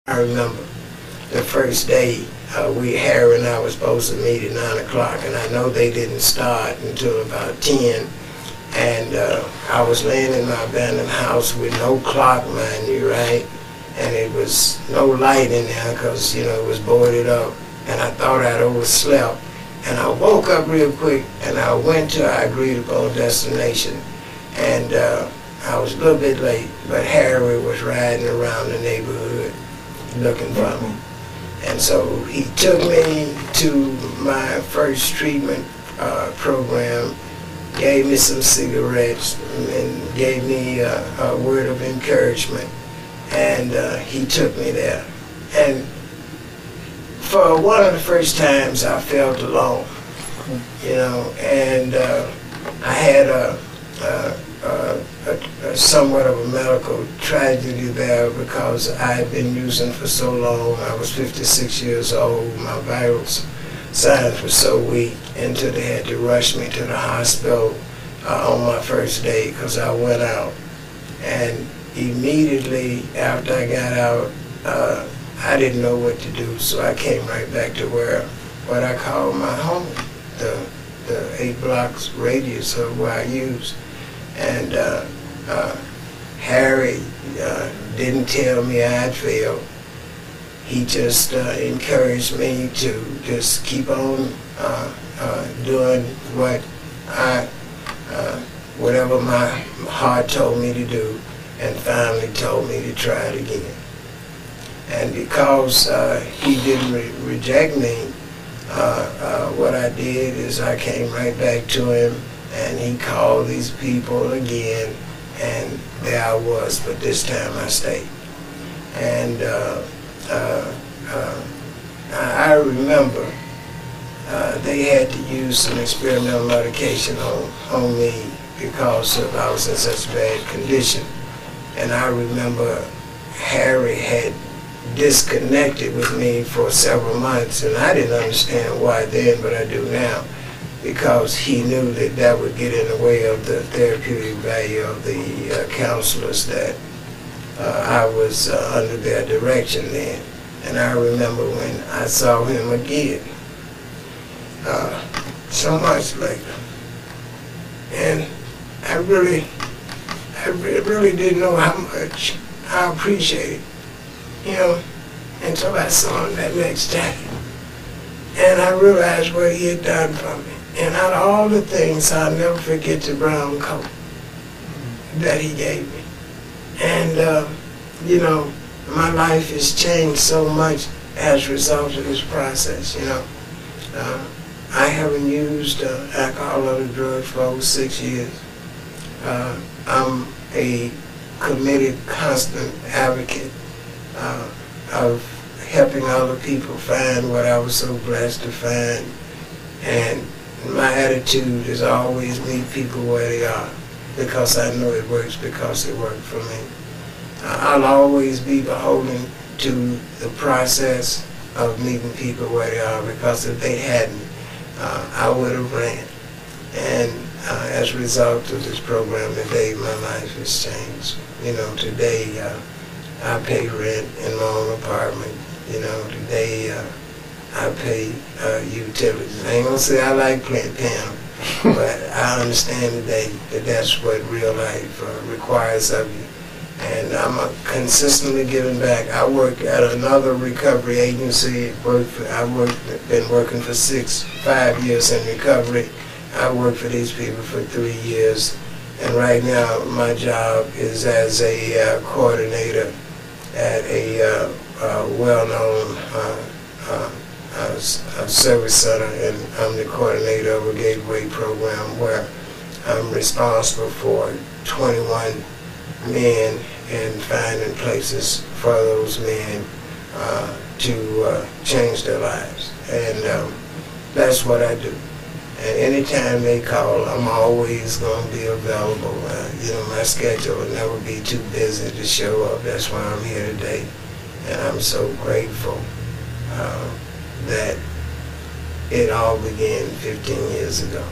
I remember the first day, Harry and I were supposed to meet at 9 o'clock, and I know they didn't start until about 10. And I was laying in my abandoned house with no clock, mind you, right? And it was no light in there because, you know, it was boarded up. And I thought I'd overslept. And I woke up real quick, and I went to our agreed-upon destination. And I was a little bit late, but Harry was riding around the neighborhood looking for me. And so he took me to my first treatment program, gave me some cigarettes, and gave me a word of encouragement. And he took me there. And for one of the first times I felt alone, you know, and I had a somewhat of a medical tragedy there because I had been using for so long. I was 56 years old. My vital signs were so weak until they had to rush me to the hospital on my first day because I went out. And immediately after I got out, I didn't know what to do, so I came right back to what I call my home, the 8 blocks radius of where I used. And Harry didn't tell me I'd failed. He just encouraged me to just keep on doing whatever my heart told me to do, and finally told me to try it again. And because he didn't reject me, what I did is I came right back to him, and he called these people again, and there I was, but this time I stayed. And I remember they had to use some experimental medication on me because I was in such bad condition. And I remember Harry had disconnected with me for several months, and I didn't understand why then, but I do now, because he knew that that would get in the way of the therapeutic value of the counselors that I was under their direction then. And I remember when I saw him again, so much later, and I really didn't know how much I appreciated, you know, until I saw him that next day. And I realized what he had done for me. And out of all the things, I'll never forget the brown coat that he gave me. And, you know, my life has changed so much as a result of this process, you know. I haven't used alcohol or drugs for over 6 years. I'm a committed, constant advocate of helping other people find what I was so blessed to find. And my attitude is always meet people where they are, because I know it works, because it worked for me. I'll always be beholden to the process of meeting people where they are, because if they hadn't, I would have ran. And as a result of this program today, my life has changed. You know, today I pay rent in my own apartment. You know, today I pay utilities. I ain't gonna say I like paying them, but I understand today that that's what real life requires of you. And I'm consistently giving back. I work at another recovery agency. I've been working for 5 years in recovery. I worked for these people for 3 years. And right now my job is as a coordinator at a well-known service center, and I'm the coordinator of a gateway program where I'm responsible for 21 men and finding places for those men to change their lives. And that's what I do. And anytime they call, I'm always going to be available. You know, my schedule will never be too busy to show up. That's why I'm here today. And I'm so grateful that it all began 15 years ago.